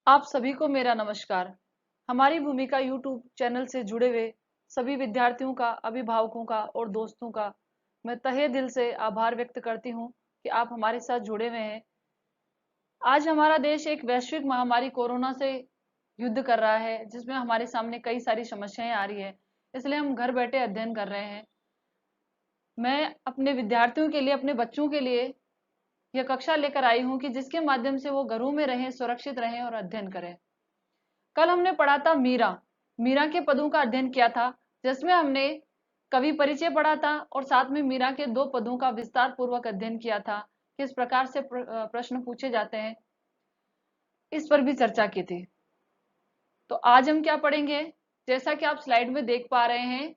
आप सभी को मेरा नमस्कार। हमारी भूमिका यूट्यूब चैनल से जुड़े हुए सभी विद्यार्थियों का, अभिभावकों का और दोस्तों का मैं तहे दिल से आभार व्यक्त करती हूँ कि आप हमारे साथ जुड़े हुए हैं। आज हमारा देश एक वैश्विक महामारी कोरोना से युद्ध कर रहा है, जिसमें हमारे सामने कई सारी समस्याएं आ रही है। इसलिए हम घर बैठे अध्ययन कर रहे हैं। मैं अपने विद्यार्थियों के लिए, अपने बच्चों के लिए यह कक्षा लेकर आई हूँ कि जिसके माध्यम से वो घरों में रहें, सुरक्षित रहें और अध्ययन करें। कल हमने पढ़ा था मीरा। मीरा के पदों का अध्ययन किया था, जिसमें हमने कवि परिचय पढ़ा था और साथ में मीरा के दो पदों का विस्तार पूर्वक अध्ययन किया था। किस प्रकार से प्रश्न पूछे जाते हैं, इस पर भी चर्चा की थी। तो आज हम क्या पढ़ेंगे? जैसा कि आप स्लाइड में देख पा रहे हैं,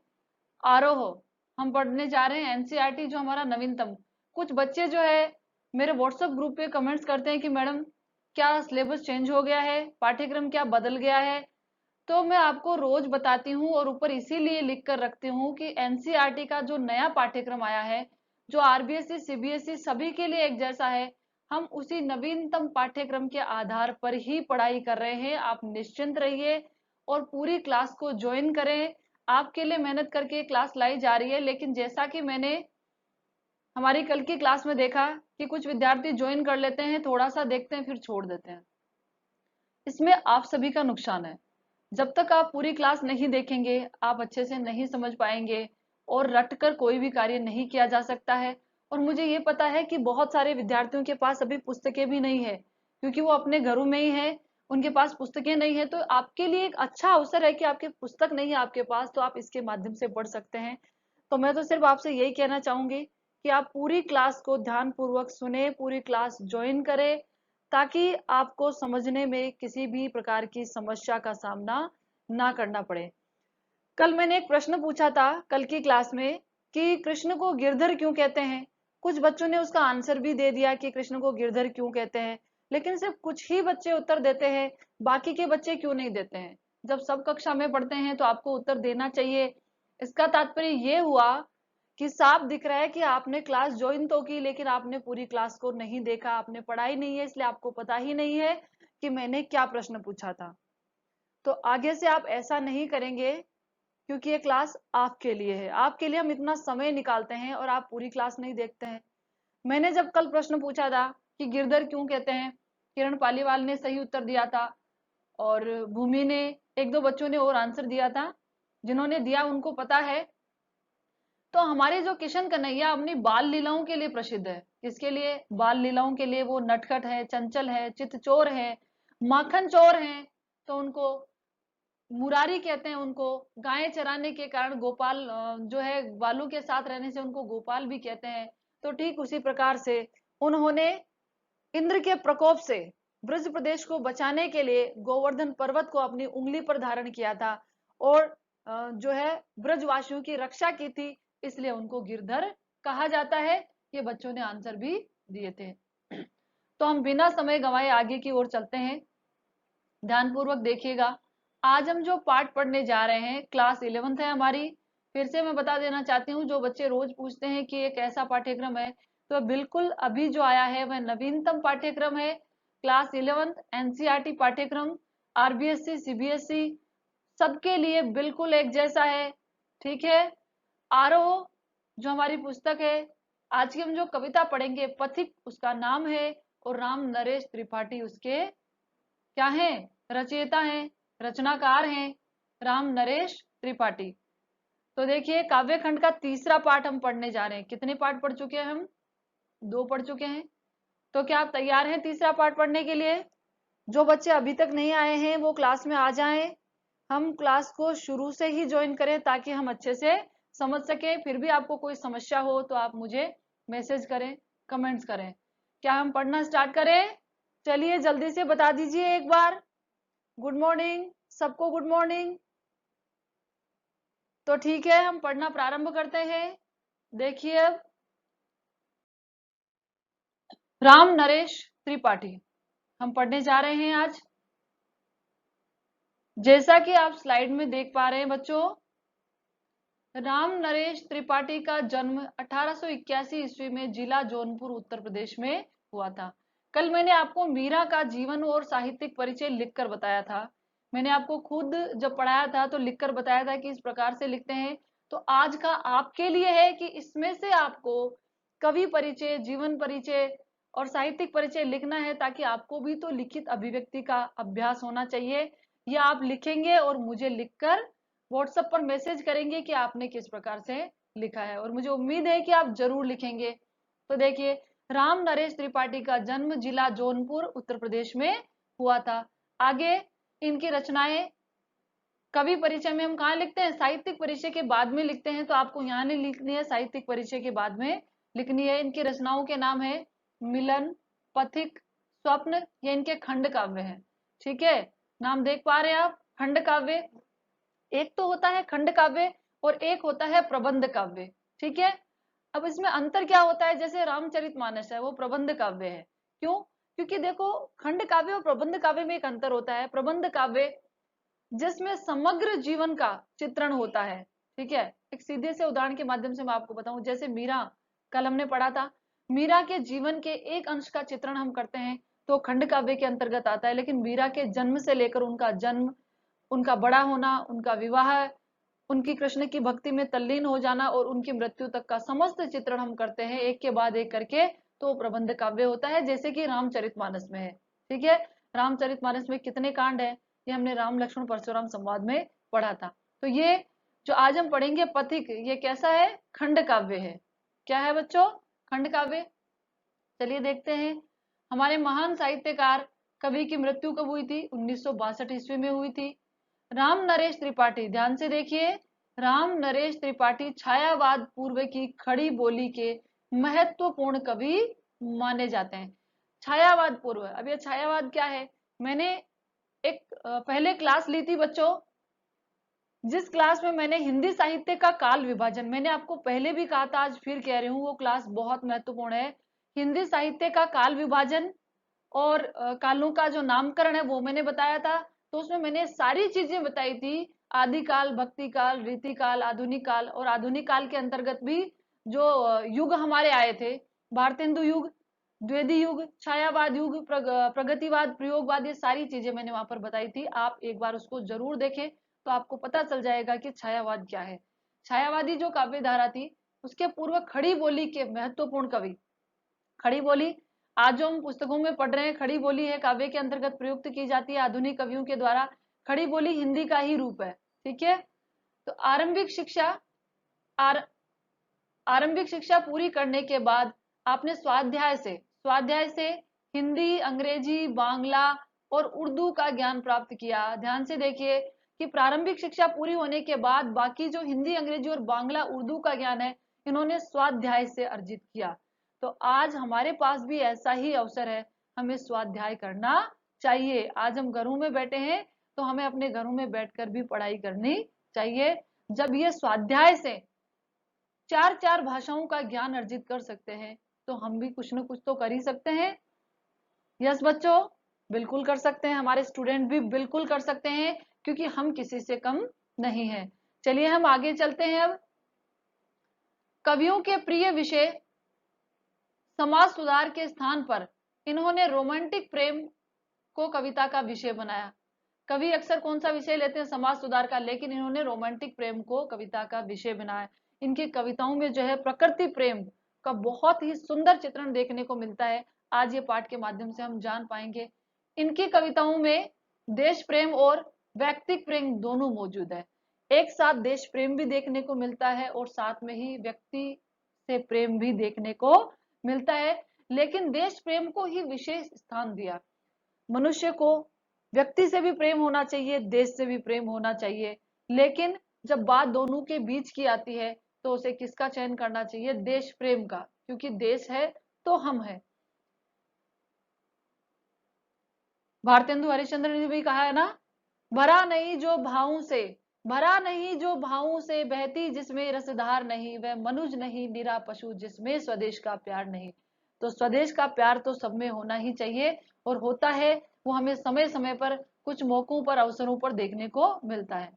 आरोह हम पढ़ने जा रहे हैं एनसीईआरटी, जो हमारा नवीनतम। कुछ बच्चे जो है मेरे व्हाट्सएप ग्रुप पे कमेंट्स करते हैं कि मैडम क्या सिलेबस चेंज हो गया है, पाठ्यक्रम क्या बदल गया है। तो मैं आपको रोज बताती हूँ और ऊपर इसीलिए लिख कर रखती हूँ कि एनसीईआरटी का जो नया पाठ्यक्रम आया है, जो आरबीएसई सीबीएसई सभी के लिए एक जैसा है, हम उसी नवीनतम पाठ्यक्रम के आधार पर ही पढ़ाई कर रहे हैं। आप निश्चिंत रहिए और पूरी क्लास को ज्वाइन करें। आपके लिए मेहनत करके क्लास लाई जा रही है, लेकिन जैसा कि मैंने हमारी कल की क्लास में देखा कि कुछ विद्यार्थी ज्वाइन कर लेते हैं, थोड़ा सा देखते हैं फिर छोड़ देते हैं। इसमें आप सभी का नुकसान है। जब तक आप पूरी क्लास नहीं देखेंगे, आप अच्छे से नहीं समझ पाएंगे और रट कर कोई भी कार्य नहीं किया जा सकता है। और मुझे ये पता है कि बहुत सारे विद्यार्थियों के पास अभी पुस्तकें भी नहीं है, क्योंकि वो अपने घरों में ही है, उनके पास पुस्तकें नहीं है। तो आपके लिए एक अच्छा अवसर है कि आपके पुस्तक नहीं है आपके पास, तो आप इसके माध्यम से पढ़ सकते हैं। तो मैं तो सिर्फ आपसे यही कहना चाहूंगी कि आप पूरी क्लास को ध्यान पूर्वक सुने, पूरी क्लास ज्वाइन करें, ताकि आपको समझने में किसी भी प्रकार की समस्या का सामना ना करना पड़े। कल मैंने एक प्रश्न पूछा था कल की क्लास में कि कृष्ण को गिरधर क्यों कहते हैं। कुछ बच्चों ने उसका आंसर भी दे दिया कि कृष्ण को गिरधर क्यों कहते हैं, लेकिन सिर्फ कुछ ही बच्चे उत्तर देते हैं, बाकी के बच्चे क्यों नहीं देते हैं। जब सब कक्षा में पढ़ते हैं तो आपको उत्तर देना चाहिए। इसका तात्पर्य ये हुआ कि साफ दिख रहा है कि आपने क्लास ज्वाइन तो की, लेकिन आपने पूरी क्लास को नहीं देखा, आपने पढ़ाई नहीं है, इसलिए आपको पता ही नहीं है कि मैंने क्या प्रश्न पूछा था। तो आगे से आप ऐसा नहीं करेंगे, क्योंकि ये क्लास आपके लिए है। आपके लिए हम इतना समय निकालते हैं और आप पूरी क्लास नहीं देखते हैं। मैंने जब कल प्रश्न पूछा था कि गिरधर क्यों कहते हैं, किरण पालीवाल ने सही उत्तर दिया था और भूमि ने, एक दो बच्चों ने और आंसर दिया था। जिन्होंने दिया उनको पता है। तो हमारे जो किशन कन्हैया अपनी बाल लीलाओं के लिए प्रसिद्ध है। किसके लिए? बाल लीलाओं के लिए। वो नटखट है, चंचल है, चितचोर है, माखन चोर है। तो उनको मुरारी कहते हैं। उनको गायें चराने के कारण गोपाल, जो है बालू के साथ रहने से उनको गोपाल भी कहते हैं। तो ठीक उसी प्रकार से उन्होंने इंद्र के प्रकोप से ब्रज प्रदेश को बचाने के लिए गोवर्धन पर्वत को अपनी उंगली पर धारण किया था और जो है ब्रजवासियों की रक्षा की थी, इसलिए उनको गिरधर कहा जाता है। ये बच्चों ने आंसर भी दिए थे। तो हम बिना समय गंवाए आगे की ओर चलते हैं। ध्यानपूर्वक देखिएगा। आज हम जो पाठ पढ़ने जा रहे हैं, क्लास 11th है हमारी। फिर से मैं बता देना चाहती हूँ, जो बच्चे रोज पूछते हैं कि ये कैसा पाठ्यक्रम है, तो बिल्कुल अभी जो आया है वह नवीनतम पाठ्यक्रम है। क्लास 11th एनसीईआरटी पाठ्यक्रम, आरबीएसई सीबीएसई सबके लिए बिल्कुल एक जैसा है। ठीक है। आरोह जो हमारी पुस्तक है, आज की हम जो कविता पढ़ेंगे पथिक उसका नाम है, और राम नरेश त्रिपाठी उसके क्या है? रचयिता हैं, रचनाकार हैं, राम नरेश त्रिपाठी। तो देखिए, काव्य खंड का तीसरा पाठ हम पढ़ने जा रहे हैं। कितने पाठ पढ़ चुके हैं हम? दो पढ़ चुके हैं। तो क्या आप तैयार हैं तीसरा पाठ पढ़ने के लिए? जो बच्चे अभी तक नहीं आए हैं वो क्लास में आ जाएं। हम क्लास को शुरू से ही ज्वाइन करें ताकि हम अच्छे से समझ सकें। फिर भी आपको कोई समस्या हो तो आप मुझे मैसेज करें, कमेंट्स करें। क्या हम पढ़ना स्टार्ट करें? चलिए जल्दी से बता दीजिए एक बार। गुड मॉर्निंग सबको, गुड मॉर्निंग। तो ठीक है, हम पढ़ना प्रारंभ करते हैं। देखिए अब, राम नरेश त्रिपाठी हम पढ़ने जा रहे हैं आज। जैसा कि आप स्लाइड में देख पा रहे हैं बच्चों, राम नरेश त्रिपाठी का जन्म 1881 ईस्वी में जिला जौनपुर उत्तर प्रदेश में हुआ था। कल मैंने आपको मीरा का जीवन और साहित्यिक परिचय लिखकर बताया था। मैंने आपको खुद जब पढ़ाया था तो लिखकर बताया था कि इस प्रकार से लिखते हैं। तो आज का आपके लिए है कि इसमें से आपको कवि परिचय, जीवन परिचय और साहित्यिक परिचय लिखना है, ताकि आपको भी तो लिखित अभिव्यक्ति का अभ्यास होना चाहिए। या आप लिखेंगे और मुझे लिखकर व्हाट्सएप पर मैसेज करेंगे कि आपने किस प्रकार से लिखा है, और मुझे उम्मीद है कि आप जरूर लिखेंगे। तो देखिए, राम नरेश त्रिपाठी का जन्म जिला जौनपुर उत्तर प्रदेश में हुआ था। आगे इनकी रचनाएं कवि परिचय में हम कहाँ लिखते हैं, साहित्यिक परिचय के बाद में लिखते हैं, तो आपको यहाँ नहीं लिखनी है, साहित्यिक परिचय के बाद में लिखनी है। इनकी रचनाओं के नाम है मिलन, पथिक, स्वप्न, ये इनके खंड काव्य है। ठीक है, नाम देख पा रहे हैं आप, खंड काव्य। एक तो होता है खंड काव्य और एक होता है प्रबंध काव्य। ठीक है, अब इसमें अंतर क्या होता है, जैसे रामचरितमानस है वो प्रबंध काव्य है। क्यों? क्योंकि देखो, खंड काव्य और प्रबंध काव्य में एक अंतर होता है। प्रबंध काव्य जिसमें समग्र जीवन का चित्रण होता है। ठीक है, एक सीधे से उदाहरण के माध्यम से मैं आपको बताऊं, जैसे मीरा, कल हमने पढ़ा था, मीरा के जीवन के एक अंश का चित्रण हम करते हैं तो खंड काव्य के अंतर्गत आता है। लेकिन मीरा के जन्म से लेकर उनका जन्म, उनका बड़ा होना, उनका विवाह, उनकी कृष्ण की भक्ति में तल्लीन हो जाना और उनकी मृत्यु तक का समस्त चित्रण हम करते हैं एक के बाद एक करके, तो प्रबंध काव्य होता है, जैसे कि रामचरितमानस में है। ठीक है, रामचरितमानस में कितने कांड है, ये हमने राम लक्ष्मण परशुराम संवाद में पढ़ा था। तो ये जो आज हम पढ़ेंगे पथिक, ये कैसा है, खंड काव्य है। क्या है बच्चों, खंड काव्य। चलिए देखते हैं, हमारे महान साहित्यकार कवि की मृत्यु कब हुई थी, 1962 ईस्वी में हुई थी। राम नरेश त्रिपाठी, ध्यान से देखिए, राम नरेश त्रिपाठी छायावाद पूर्व की खड़ी बोली के महत्वपूर्ण कवि माने जाते हैं। छायावाद पूर्व, अब ये छायावाद क्या है, मैंने एक पहले क्लास ली थी बच्चों, जिस क्लास में मैंने हिंदी साहित्य का काल विभाजन, मैंने आपको पहले भी कहा था, आज फिर कह रही हूँ, वो क्लास बहुत महत्वपूर्ण है। हिंदी साहित्य का काल विभाजन और कालों का जो नामकरण है वो मैंने बताया था। तो उसमें मैंने सारी चीजें बताई थी, आदिकाल, भक्ति काल, रीति काल, आधुनिक काल, और आधुनिक काल के अंतर्गत भी जो युग हमारे आए थे, भारतेंदु युग, द्विवेदी युग, छायावाद युग, प्रगतिवाद, प्रयोगवाद, ये सारी चीजें मैंने वहां पर बताई थी। आप एक बार उसको जरूर देखें तो आपको पता चल जाएगा कि छायावाद क्या है। छायावादी जो काव्य धारा थी, उसके पूर्व खड़ी बोली के महत्वपूर्ण कवि, खड़ी बोली आज जो हम पुस्तकों में पढ़ रहे हैं, खड़ी बोली है काव्य के अंतर्गत प्रयुक्त की जाती है आधुनिक कवियों के द्वारा। खड़ी बोली हिंदी का ही रूप है। ठीक है, तो आरंभिक शिक्षा, आर, आरंभिक शिक्षा पूरी करने के बाद आपने स्वाध्याय से हिंदी, अंग्रेजी, बांग्ला और उर्दू का ज्ञान प्राप्त किया। ध्यान से देखिए कि प्रारंभिक शिक्षा पूरी होने के बाद बाकी जो हिंदी, अंग्रेजी और बांग्ला, उर्दू का ज्ञान है, इन्होंने स्वाध्याय से अर्जित किया। तो आज हमारे पास भी ऐसा ही अवसर है, हमें स्वाध्याय करना चाहिए। आज हम घरों में बैठे हैं तो हमें अपने घरों में बैठकर भी पढ़ाई करनी चाहिए। जब ये स्वाध्याय से चार चार भाषाओं का ज्ञान अर्जित कर सकते हैं, तो हम भी कुछ न कुछ तो कर ही सकते हैं। यस बच्चों, बिल्कुल कर सकते हैं, हमारे स्टूडेंट भी बिल्कुल कर सकते हैं, क्योंकि हम किसी से कम नहीं है। चलिए हम आगे चलते हैं। अब कवियों के प्रिय विषय समाज सुधार के स्थान पर इन्होंने रोमांटिक प्रेम को कविता का विषय बनाया। कवि अक्सर कौन सा विषय लेते हैं, समाज सुधार का, लेकिन इन्होंने रोमांटिक प्रेम को कविता का विषय बनाया। इनकी कविताओं में जो है प्रकृति प्रेम का बहुत ही सुंदर चित्रण देखने को मिलता है। आज ये पाठ के माध्यम से हम जान पाएंगे। इनकी कविताओं में देश प्रेम और व्यक्तिक प्रेम दोनों मौजूद है। एक साथ देश प्रेम भी देखने को मिलता है और साथ में ही व्यक्ति से प्रेम भी देखने को मिलता है, लेकिन देश प्रेम को ही विशेष स्थान दिया। मनुष्य को व्यक्ति से भी प्रेम होना चाहिए, देश से भी प्रेम होना चाहिए, लेकिन जब बात दोनों के बीच की आती है तो उसे किसका चयन करना चाहिए, देश प्रेम का, क्योंकि देश है तो हम है। भारतेंदु हरिश्चंद्र ने भी कहा है ना, भरा नहीं जो भावों से, भरा नहीं जो भावों से, बहती जिसमें रसधार नहीं, वह मनुज नहीं निरा पशु जिसमें स्वदेश का प्यार नहीं। तो स्वदेश का प्यार तो सब में होना ही चाहिए, और होता है, वो हमें समय समय पर कुछ मौकों पर, अवसरों पर देखने को मिलता है।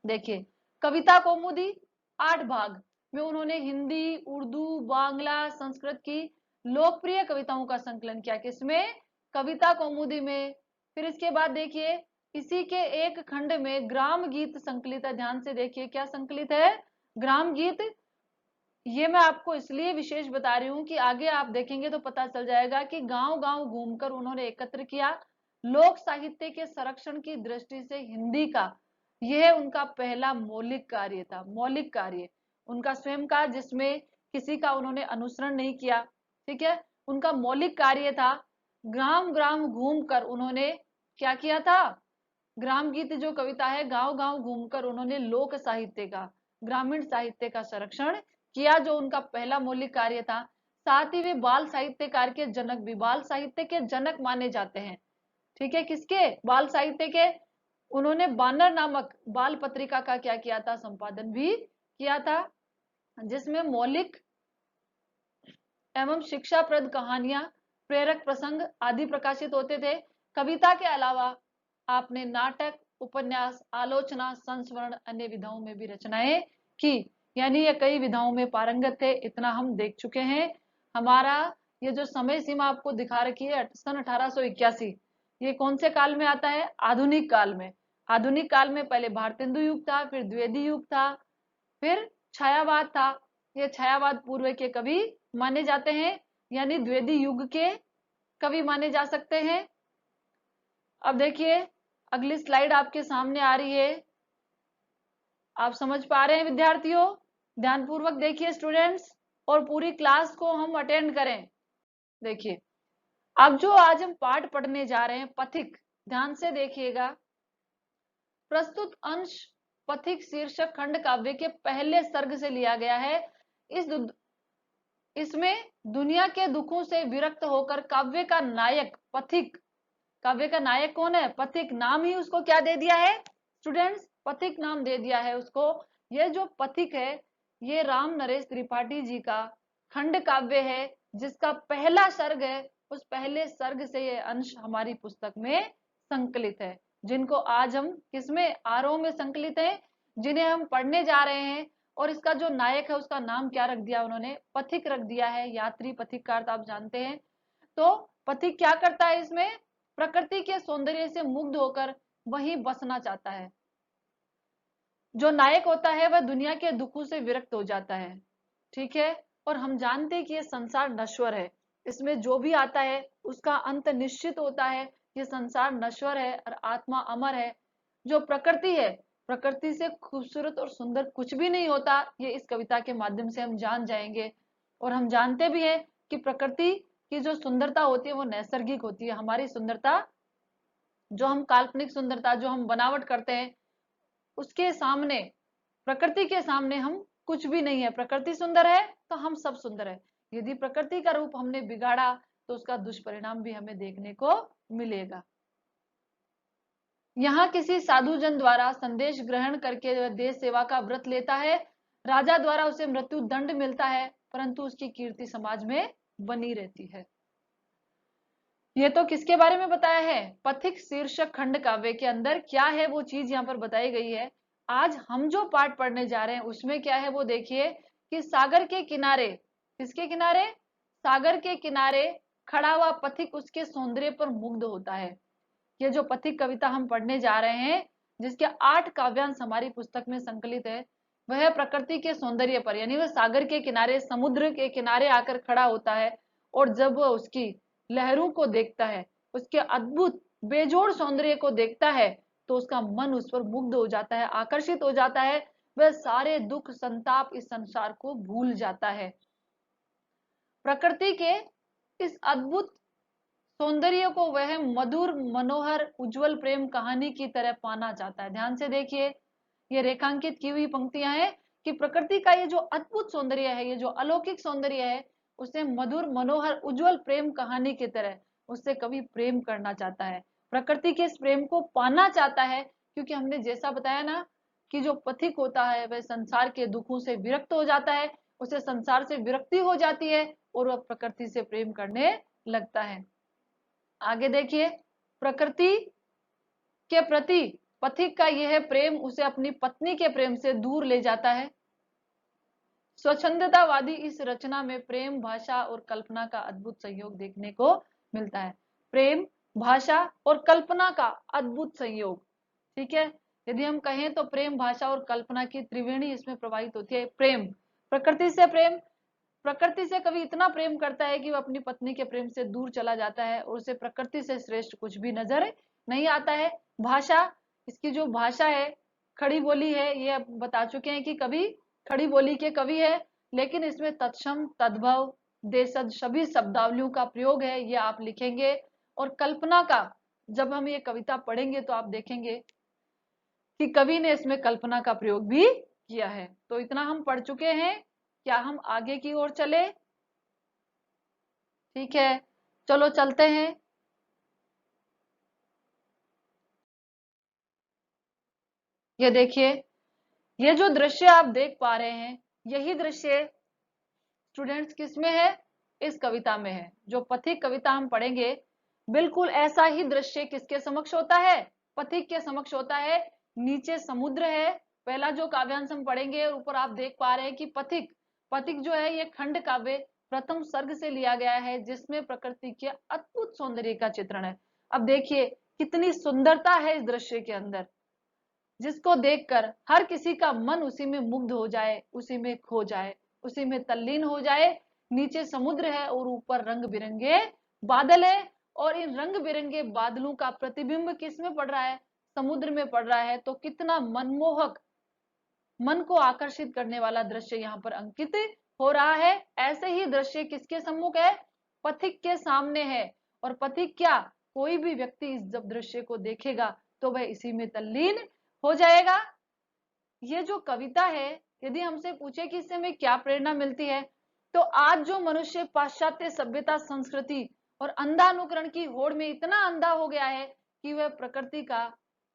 देखिए, कविता कौमुदी 8 भाग में उन्होंने हिंदी, उर्दू, बांग्ला, संस्कृत की लोकप्रिय कविताओं का संकलन किया। किसमें? कविता कौमुदी में। फिर इसके बाद देखिए इसी के एक खंड में ग्राम गीत संकलित है। ध्यान से देखिए क्या संकलित है? ग्राम गीत। ये मैं आपको इसलिए विशेष बता रही हूँ कि आगे आप देखेंगे तो पता चल जाएगा कि गांव गांव घूमकर उन्होंने एकत्र किया। लोक साहित्य के संरक्षण की दृष्टि से हिंदी का यह उनका पहला मौलिक कार्य था। मौलिक कार्य उनका स्वयं का, जिसमें किसी का उन्होंने अनुसरण नहीं किया। ठीक है, उनका मौलिक कार्य था। ग्राम ग्राम घूमकर उन्होंने क्या किया था? ग्राम गीत जो कविता है, गांव गांव घूमकर उन्होंने लोक साहित्य का, ग्रामीण साहित्य का संरक्षण किया, जो उनका पहला मौलिक कार्य था। साथ ही वे बाल साहित्यकार के जनक भी, बाल साहित्य के जनक माने जाते हैं। ठीक है, किसके? बाल साहित्य के। उन्होंने बानर नामक बाल पत्रिका का क्या किया था? संपादन भी किया था, जिसमें मौलिक एवं शिक्षाप्रद कहानियां, प्रेरक प्रसंग आदि प्रकाशित होते थे। कविता के अलावा आपने नाटक, उपन्यास, आलोचना, संस्मरण, अन्य विधाओं में भी रचनाएं की। यानी ये कई विधाओं में पारंगत थे, इतना हम देख चुके हैं। हमारा ये जो समय सीमा आपको दिखा रखी है सन 1881, ये कौन से काल में आता है? आधुनिक काल में। आधुनिक काल में पहले भारतेंदु युग था, फिर द्विवेदी युग था, फिर छायावाद था। ये छायावाद पूर्व के कवि माने जाते हैं, यानी द्विवेदी युग के कवि माने जा सकते हैं। अब देखिए अगली स्लाइड आपके सामने आ रही है। आप समझ पा रहे हैं विद्यार्थियों? ध्यानपूर्वक देखिए स्टूडेंट्स, और पूरी क्लास को हम अटेंड करें। देखिए अब जो आज हम पाठ पढ़ने जा रहे हैं, पथिक, ध्यान से देखिएगा। प्रस्तुत अंश पथिक शीर्षक खंड काव्य के पहले सर्ग से लिया गया है। इसमें दुनिया के दुखों से विरक्त होकर काव्य का नायक पथिक, काव्य का नायक कौन है? पथिक। नाम ही उसको क्या दे दिया है स्टूडेंट्स? पथिक नाम दे दिया है उसको। ये जो पथिक है, ये राम नरेश त्रिपाठी जी का खंड काव्य है, जिसका पहला सर्ग है। उस पहले सर्ग से ये अंश हमारी पुस्तक में संकलित है, जिनको आज हम किसमें? आरोह में संकलित है, जिन्हें हम पढ़ने जा रहे हैं। और इसका जो नायक है उसका नाम क्या रख दिया उन्होंने? पथिक रख दिया है। यात्री पथिक का अर्थ आप जानते हैं। तो पथिक क्या करता है? इसमें प्रकृति के सौंदर्य से मुग्ध होकर वहीं बसना चाहता है। जो नायक होता है वह दुनिया के दुखों से विरक्त हो जाता है। ठीक है, और हम जानते हैं कि ये संसार नश्वर है, इसमें जो भी आता है उसका अंत निश्चित होता है। ये संसार नश्वर है और आत्मा अमर है। जो प्रकृति है, प्रकृति से खूबसूरत और सुंदर कुछ भी नहीं होता, ये इस कविता के माध्यम से हम जान जाएंगे। और हम जानते भी हैं कि प्रकृति की जो सुंदरता होती है वो नैसर्गिक होती है। हमारी सुंदरता, जो हम काल्पनिक सुंदरता, जो हम बनावट करते हैं, उसके सामने, प्रकृति के सामने हम कुछ भी नहीं है। प्रकृति सुंदर है तो हम सब सुंदर है। यदि प्रकृति का रूप हमने बिगाड़ा तो उसका दुष्परिणाम भी हमें देखने को मिलेगा। यहाँ किसी साधुजन द्वारा संदेश ग्रहण करके वह देश सेवा का व्रत लेता है। राजा द्वारा उसे मृत्यु दंड मिलता है, परंतु उसकी कीर्ति समाज में बनी रहती है। ये तो किसके बारे में बताया है? पथिक शीर्षक खंड काव्य के अंदर क्या है वो चीज यहाँ पर बताई गई है। आज हम जो पाठ पढ़ने जा रहे हैं उसमें क्या है वो देखिए कि सागर के किनारे, किसके किनारे? सागर के किनारे खड़ा हुआ पथिक उसके सौंदर्य पर मुग्ध होता है। ये जो पथिक कविता हम पढ़ने जा रहे हैं, जिसके 8 काव्यांश हमारी पुस्तक में संकलित है, वह प्रकृति के सौंदर्य पर, यानी वह सागर के किनारे, समुद्र के किनारे आकर खड़ा होता है। और जब वह उसकी लहरों को देखता है, उसके अद्भुत बेजोड़ सौंदर्य को देखता है, तो उसका मन उस पर मुग्ध हो जाता है, आकर्षित हो जाता है। वह सारे दुख संताप इस संसार को भूल जाता है। प्रकृति के इस अद्भुत सौंदर्य को वह मधुर, मनोहर, उज्जवल प्रेम कहानी की तरह पाना चाहता है। ध्यान से देखिए, ये रेखांकित की हुई पंक्तियां हैं कि प्रकृति का ये जो अद्भुत सौंदर्य है, ये जो अलौकिक सौंदर्य है, उसे मधुर, मनोहर, उज्जवल प्रेम कहानी की तरह उससे कभी प्रेम करना चाहता है। प्रकृति के इस प्रेम को पाना चाहता है, क्योंकि हमने जैसा बताया ना कि जो पथिक होता है वह संसार के दुखों से विरक्त हो जाता है, उसे संसार से विरक्ति हो जाती है और वह प्रकृति से प्रेम करने लगता है। आगे देखिए, प्रकृति के प्रति पथिक का यह प्रेम उसे अपनी पत्नी के प्रेम से दूर ले जाता है। स्वच्छंदतावादी इस रचना में प्रेम, भाषा और कल्पना का अद्भुत संयोग देखने को मिलता है। प्रेम, भाषा और कल्पना का अद्भुत संयोग, ठीक है। यदि हम कहें तो प्रेम, भाषा और कल्पना की त्रिवेणी इसमें प्रवाहित होती है। प्रेम, प्रकृति से प्रेम, प्रकृति से कवि इतना प्रेम करता है कि वह अपनी पत्नी के प्रेम से दूर चला जाता है और उसे प्रकृति से श्रेष्ठ कुछ भी नजर नहीं आता है। भाषा, इसकी जो भाषा है, खड़ी बोली है, ये अब बता चुके हैं कि कवि खड़ी बोली के कवि है, लेकिन इसमें तत्सम, तद्भव, देशज सभी शब्दावलियों का प्रयोग है, ये आप लिखेंगे। और कल्पना का, जब हम ये कविता पढ़ेंगे तो आप देखेंगे कि कवि ने इसमें कल्पना का प्रयोग भी किया है। तो इतना हम पढ़ चुके हैं, क्या हम आगे की ओर चले? ठीक है, चलो चलते हैं। ये देखिए, ये जो दृश्य आप देख पा रहे हैं, यही दृश्य स्टूडेंट्स किसमें है? इस कविता में है। जो पथिक कविता हम पढ़ेंगे, बिल्कुल ऐसा ही दृश्य किसके समक्ष होता है? पथिक के समक्ष होता है। नीचे समुद्र है, पहला जो काव्यांश हम पढ़ेंगे, ऊपर आप देख पा रहे हैं कि पथिक, पथिक जो है ये खंड काव्य प्रथम सर्ग से लिया गया है, जिसमें प्रकृति के अद्भुत सौंदर्य का चित्रण है। अब देखिए कितनी सुंदरता है इस दृश्य के अंदर, जिसको देखकर हर किसी का मन उसी में मुग्ध हो जाए, उसी में खो जाए, उसी में तल्लीन हो जाए। नीचे समुद्र है और ऊपर रंग बिरंगे बादल है, और इन रंग बिरंगे बादलों का प्रतिबिंब किस में पड़ रहा है? समुद्र में पड़ रहा है। तो कितना मनमोहक, मन को आकर्षित करने वाला दृश्य यहाँ पर अंकित हो रहा है। ऐसे ही दृश्य किसके सम्मुख है? पथिक के सामने है। और पथिक क्या, कोई भी व्यक्ति इस जब दृश्य को देखेगा तो वह इसी में तल्लीन हो जाएगा। ये जो कविता है, यदि हमसे पूछे कि इससे हमें क्या प्रेरणा मिलती है, तो आज जो मनुष्य पाश्चात्य सभ्यता, संस्कृति और अंधानुकरण की होड़ में इतना अंधा हो गया है कि वह प्रकृति का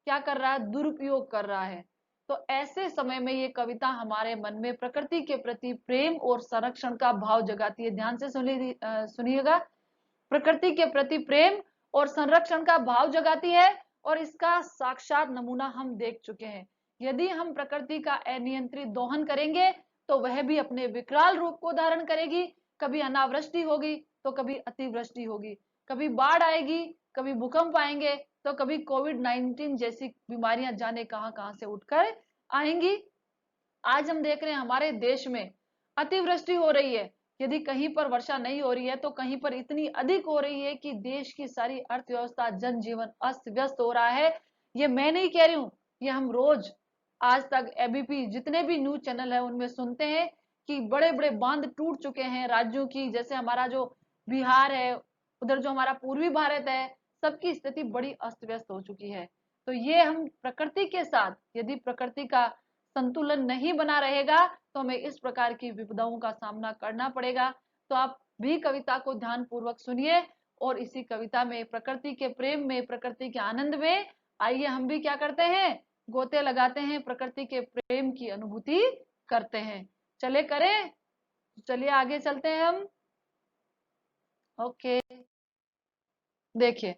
क्या कर रहा है? दुरुपयोग कर रहा है। तो ऐसे समय में ये कविता हमारे मन में प्रकृति के प्रति प्रेम और संरक्षण का भाव जगाती है। ध्यान से सुनिएगा। प्रकृति के प्रति प्रेम और संरक्षण का भाव जगाती है, और इसका साक्षात नमूना हम देख चुके हैं। यदि हम प्रकृति का अनियंत्रित दोहन करेंगे तो वह भी अपने विकराल रूप को धारण करेगी। कभी अनावृष्टि होगी तो कभी अतिवृष्टि होगी, कभी बाढ़ आएगी, कभी भूकंप आएंगे, तो कभी कोविड-19 जैसी बीमारियां जाने कहां कहां से उठकर आएंगी। आज हम देख रहे हैं हमारे देश में अतिवृष्टि हो रही है। यदि कहीं पर वर्षा नहीं हो रही है तो कहीं पर इतनी अधिक हो रही है कि देश की सारी अर्थव्यवस्था, जनजीवन अस्त व्यस्त हो रहा है। ये मैं नहीं कह रही हूँ, ये हम रोज आज तक एबीपी जितने भी न्यूज चैनल है उनमें सुनते हैं कि बड़े बड़े बांध टूट चुके हैं राज्यों की। जैसे हमारा जो बिहार है, उधर जो हमारा पूर्वी भारत है, सबकी स्थिति बड़ी अस्त व्यस्त हो चुकी है। तो ये हम प्रकृति के साथ, यदि प्रकृति का संतुलन नहीं बना रहेगा तो हमें इस प्रकार की विपदाओं का सामना करना पड़ेगा। तो आप भी कविता को ध्यान पूर्वक सुनिए, और इसी कविता में प्रकृति के प्रेम में, प्रकृति के आनंद में आइए हम भी क्या करते हैं? गोते लगाते हैं, प्रकृति के प्रेम की अनुभूति करते हैं। चले करें, चलिए आगे चलते हैं हम। ओके, देखिए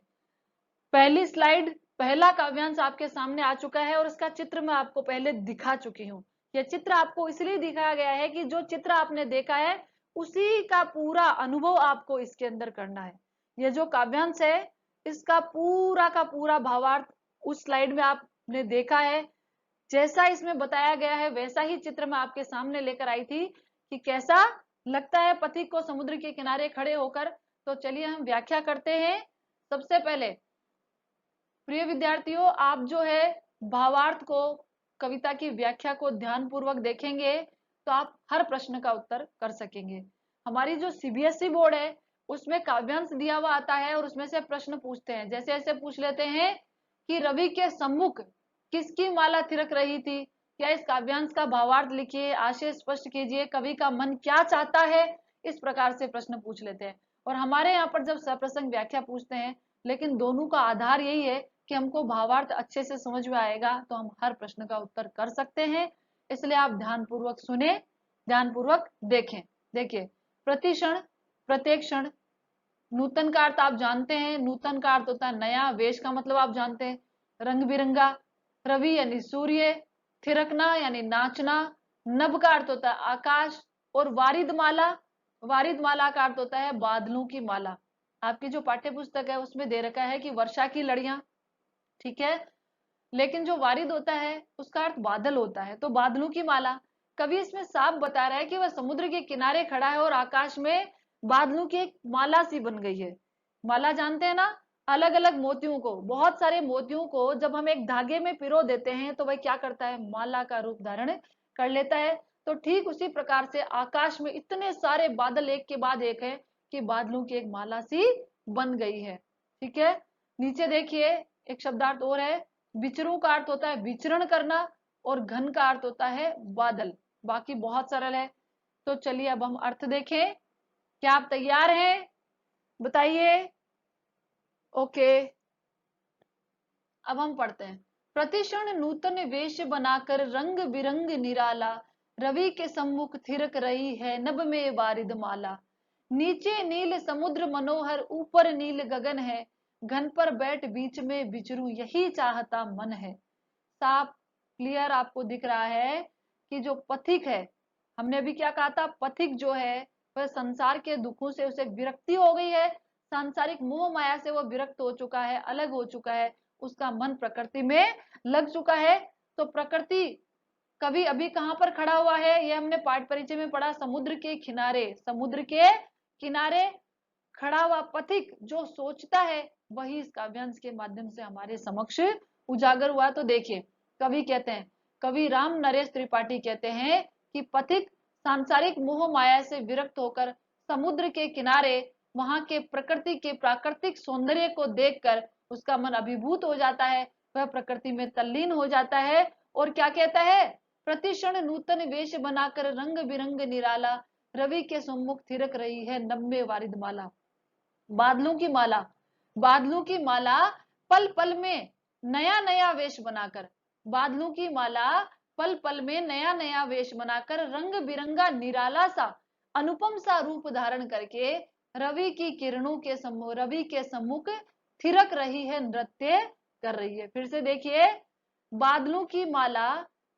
पहली स्लाइड, पहला काव्यांश आपके सामने आ चुका है, और इसका चित्र मैं आपको पहले दिखा चुकी हूँ। यह चित्र आपको इसलिए दिखाया गया है कि जो चित्र आपने देखा है उसी का पूरा अनुभव आपको इसके अंदर करना है। यह जो काव्यांश है, इसका पूरा का पूरा भावार्थ उस स्लाइड में आपने देखा है। जैसा इसमें बताया गया है वैसा ही चित्र मैं आपके सामने लेकर आई थी कि कैसा लगता है पथिक को समुद्र के किनारे खड़े होकर। तो चलिए हम व्याख्या करते हैं। सबसे पहले प्रिय विद्यार्थियों, आप जो है भावार्थ को, कविता की व्याख्या को ध्यान पूर्वक देखेंगे तो आप हर प्रश्न का उत्तर कर सकेंगे। हमारी जो सीबीएसई बोर्ड है उसमें काव्यांश दिया हुआ आता है, और उसमें से प्रश्न पूछते हैं। जैसे ऐसे पूछ लेते हैं कि रवि के सम्मुख किसकी माला थिरक रही थी, या इस काव्यांश का भावार्थ लिखिए, आशय स्पष्ट कीजिए, कवि का मन क्या चाहता है। इस प्रकार से प्रश्न पूछ लेते हैं। और हमारे यहाँ पर जब सप्रसंग व्याख्या पूछते हैं, लेकिन दोनों का आधार यही है कि हमको भावार्थ अच्छे से समझ में आएगा तो हम हर प्रश्न का उत्तर कर सकते हैं। इसलिए आप ध्यान पूर्वक सुने, ध्यान पूर्वक देखें। देखिए, प्रतिक्षण, प्रत्येक क्षण, नूतन का अर्थ आप जानते हैं, नूतन का अर्थ होता है नया, वेश का मतलब आप जानते हैं रंग बिरंगा, रवि यानी सूर्य, थिरकना यानी नाचना, नभ का अर्थ होता है आकाश, और वारिदमाला, वारिदमाला का अर्थ होता है बादलों की माला। आपकी जो पाठ्य पुस्तक है उसमें दे रखा है कि वर्षा की लड़ियां, ठीक है, लेकिन जो वारिद होता है उसका अर्थ बादल होता है, तो बादलों की माला। कवि इसमें साफ बता रहा है कि वह समुद्र के किनारे खड़ा है और आकाश में बादलों की एक माला सी बन गई है। माला जानते हैं ना, अलग अलग मोतियों को, बहुत सारे मोतियों को जब हम एक धागे में पिरो देते हैं तो वह क्या करता है, माला का रूप धारण कर लेता है। तो ठीक उसी प्रकार से आकाश में इतने सारे बादल एक के बाद एक है कि बादलों की एक माला सी बन गई है। ठीक है, नीचे देखिए एक शब्दार्थ और है, विचरू का अर्थ होता है विचरण करना और घन का अर्थ होता है बादल। बाकी बहुत सरल है। तो चलिए अब हम अर्थ देखें। क्या आप तैयार हैं, बताइए। ओके, अब हम पढ़ते हैं। प्रतिक्षण नूतन वेश बनाकर रंग बिरंग निराला, रवि के सम्मुख थिरक रही है नभ में बारिद माला। नीचे नील समुद्र मनोहर, ऊपर नील गगन है, घन पर बैठ बीच में विचरू यही चाहता मन है। साफ क्लियर आपको दिख रहा है कि जो पथिक है, हमने अभी क्या कहा था, पथिक जो है वह संसार के दुखों से उसे विरक्ति हो गई है, सांसारिक मोह माया से वो विरक्त हो चुका है, अलग हो चुका है, उसका मन प्रकृति में लग चुका है। तो प्रकृति कवि अभी कहां पर खड़ा हुआ है, ये हमने पाठ परिचय में पढ़ा, समुद्र के किनारे। समुद्र के किनारे खड़ा हुआ पथिक जो सोचता है वही इस काव्यांश के माध्यम से हमारे समक्ष उजागर हुआ। तो देखिए कवि कहते हैं, कवि राम नरेश त्रिपाठी कहते हैं कि पथिक सांसारिक मोह माया से विरक्त होकर समुद्र के किनारे वहां के प्रकृति के प्राकृतिक सौंदर्य को देखकर उसका मन अभिभूत हो जाता है, वह प्रकृति में तल्लीन हो जाता है। और क्या कहता है, प्रतिक्षण नूतन वेश बनाकर रंग बिरंग निराला, रवि के सम्मुख थिरक रही है नम्य वारिद माला। बादलों की माला, बादलों की माला पल पल में नया नया वेश बनाकर, बादलों की माला पल पल में नया नया वेश बनाकर रंग बिरंगा निराला सा अनुपम सा रूप धारण करके रवि की किरणों के सम्मुख, रवि के सम्मुख थिरक रही है, नृत्य कर रही है। फिर से देखिए, बादलों की माला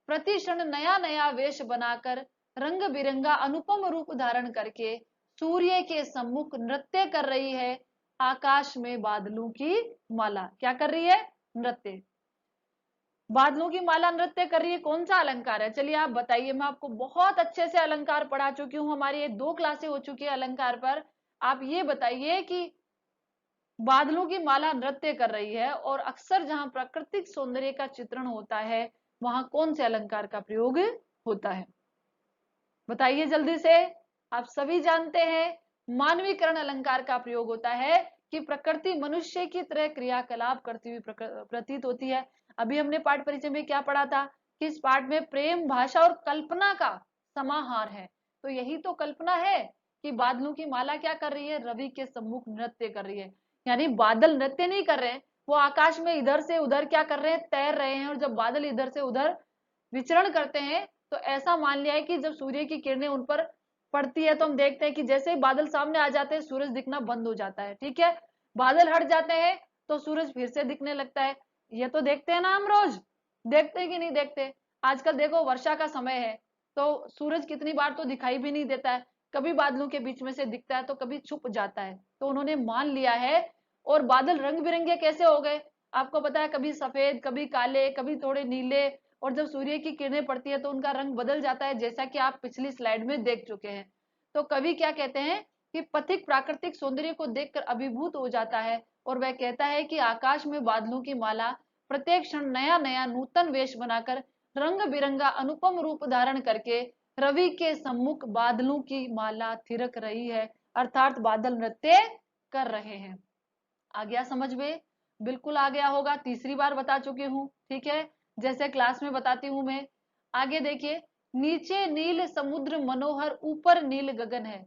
प्रति क्षण नया नया वेश बनाकर रंग बिरंगा अनुपम रूप धारण करके सूर्य के सम्मुख नृत्य कर रही है। आकाश में बादलों की माला क्या कर रही है, नृत्य। बादलों की माला नृत्य कर रही है, कौन सा अलंकार है, चलिए आप बताइए। मैं आपको बहुत अच्छे से अलंकार पढ़ा चुकी हूँ, हमारी ये 2 क्लासें हो चुकी है अलंकार पर। आप ये बताइए कि बादलों की माला नृत्य कर रही है और अक्सर जहां प्राकृतिक सौंदर्य का चित्रण होता है वहां कौन से अलंकार का प्रयोग होता है, बताइए जल्दी से। आप सभी जानते हैं मानवीकरण अलंकार का प्रयोग होता है कि प्रकृति मनुष्य की तरह क्रियाकलाप करती हुई प्रतीत होती है। अभी हमने पाठ परिचय में क्या पढ़ा था कि इस पाठ में प्रेम, भाषा और कल्पना का समाहार है। तो यही तो कल्पना है कि बादलों की माला क्या कर रही है, रवि के सम्मुख नृत्य कर रही है। यानी बादल नृत्य नहीं कर रहे हैं, वो आकाश में इधर से उधर क्या कर रहे हैं, तैर रहे हैं। और जब बादल इधर से उधर विचरण करते हैं तो ऐसा मान लिया है कि जब सूर्य की किरणें उन पर पड़ती है तो हम देखते हैं कि जैसे ही बादल सामने आ जाते हैं सूरज दिखना बंद हो जाता है। ठीक है, बादल हट जाते हैं तो सूरज फिर से दिखने लगता है। ये तो देखते हैं ना, हम रोज देखते हैं कि नहीं देखते। आजकल देखो वर्षा का समय है तो सूरज कितनी बार तो दिखाई भी नहीं देता है, कभी बादलों के बीच में से दिखता है तो कभी छुप जाता है। तो उन्होंने मान लिया है। और बादल रंग बिरंगे कैसे हो गए, आपको पता है, कभी सफेद, कभी काले, कभी थोड़े नीले। और जब सूर्य की किरणें पड़ती है तो उनका रंग बदल जाता है, जैसा कि आप पिछली स्लाइड में देख चुके हैं। तो कवि क्या कहते हैं कि पथिक प्राकृतिक सौंदर्य को देखकर अभिभूत हो जाता है और वह कहता है कि आकाश में बादलों की माला प्रत्येक क्षण नया नया नूतन वेश बनाकर रंग बिरंगा अनुपम रूप धारण करके रवि के सम्मुख बादलों की माला थिरक रही है, अर्थात बादल नृत्य कर रहे हैं। आ गया समझ में, बिल्कुल आ गया होगा, तीसरी बार बता चुकी हूँ। ठीक है, जैसे क्लास में बताती हूँ मैं। आगे देखिए, नीचे नील समुद्र मनोहर, ऊपर नील गगन है।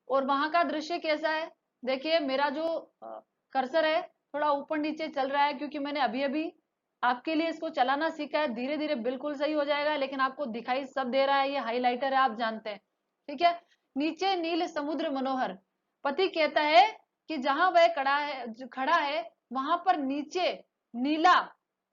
और वहां का दृश्य कैसा है, देखिए मेरा जो कर्सर है थोड़ा ऊपर नीचे चल रहा है क्योंकि मैंने अभी अभी आपके लिए इसको चलाना सीखा है। धीरे धीरे बिल्कुल सही हो जाएगा, लेकिन आपको दिखाई सब दे रहा है, ये हाईलाइटर है, आप जानते हैं। ठीक है, नीचे नील समुद्र मनोहर, पति कहता है कि जहां वह खड़ा है वहां पर नीचे नीला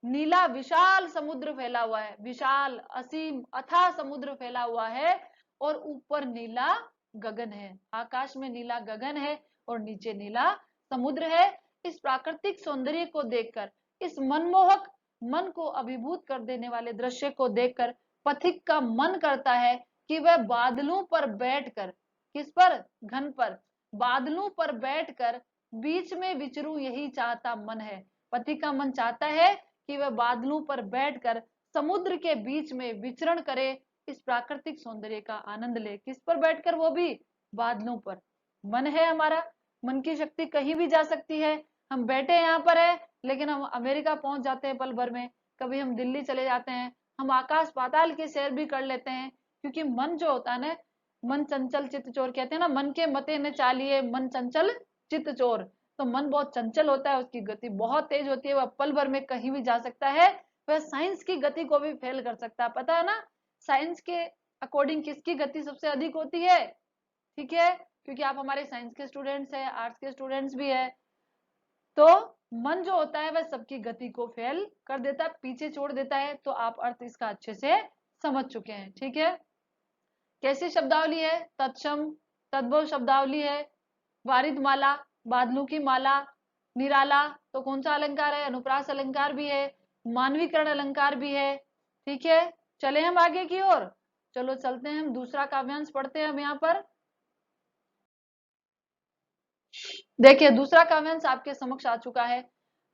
नीला विशाल समुद्र फैला हुआ है, विशाल असीम अथाह समुद्र फैला हुआ है। और ऊपर नीला गगन है। आकाश में नीला गगन है और नीचे नीला समुद्र है। इस प्राकृतिक सौंदर्य को देखकर, इस मनमोहक, मन को अभिभूत कर देने वाले दृश्य को देखकर पथिक का मन करता है कि वह बादलों पर बैठकर, किस पर, घन पर, बादलों पर बैठकर बीच में विचरूं, यही चाहता मन है। पथिक का मन चाहता है कि वह बादलों पर बैठकर समुद्र के बीच में विचरण करे, इस प्राकृतिक सौंदर्य का आनंद ले। किस पर बैठकर, वो भी बादलों पर। मन है हमारा, मन की शक्ति कहीं भी जा सकती है। हम बैठे यहाँ पर है लेकिन हम अमेरिका पहुंच जाते हैं पल भर में, कभी हम दिल्ली चले जाते हैं, हम आकाश पाताल के सैर भी कर लेते हैं। क्योंकि मन जो होता है ना, मन चंचल चित्त चोर कहते हैं ना, मन के मते न चालिए मन चंचल चित्त चोर। तो मन बहुत चंचल होता है, उसकी गति बहुत तेज होती है, वह पल भर में कहीं भी जा सकता है। वह साइंस की गति को भी फेल कर सकता है। पता है ना, साइंस के अकॉर्डिंग किसकी गति सबसे अधिक होती है? ठीक है, क्योंकि आप हमारे साइंस के स्टूडेंट्स हैं, आर्ट्स के स्टूडेंट्स भी है। तो मन जो होता है वह सबकी गति को फेल कर देता है, पीछे छोड़ देता है। तो आप अर्थ इसका अच्छे से समझ चुके हैं। ठीक है, कैसी शब्दावली है? तत्सम, तद्भव शब्दावली है। वारिद माला, बादलों की माला। निराला, तो कौन सा अलंकार है? अनुप्रास अलंकार भी है, मानवीकरण अलंकार भी है। ठीक है, चले हम आगे की ओर। चलो चलते हैं, हम दूसरा काव्यांश पढ़ते हैं हम यहाँ पर। देखिए, दूसरा काव्यांश आपके समक्ष आ चुका है।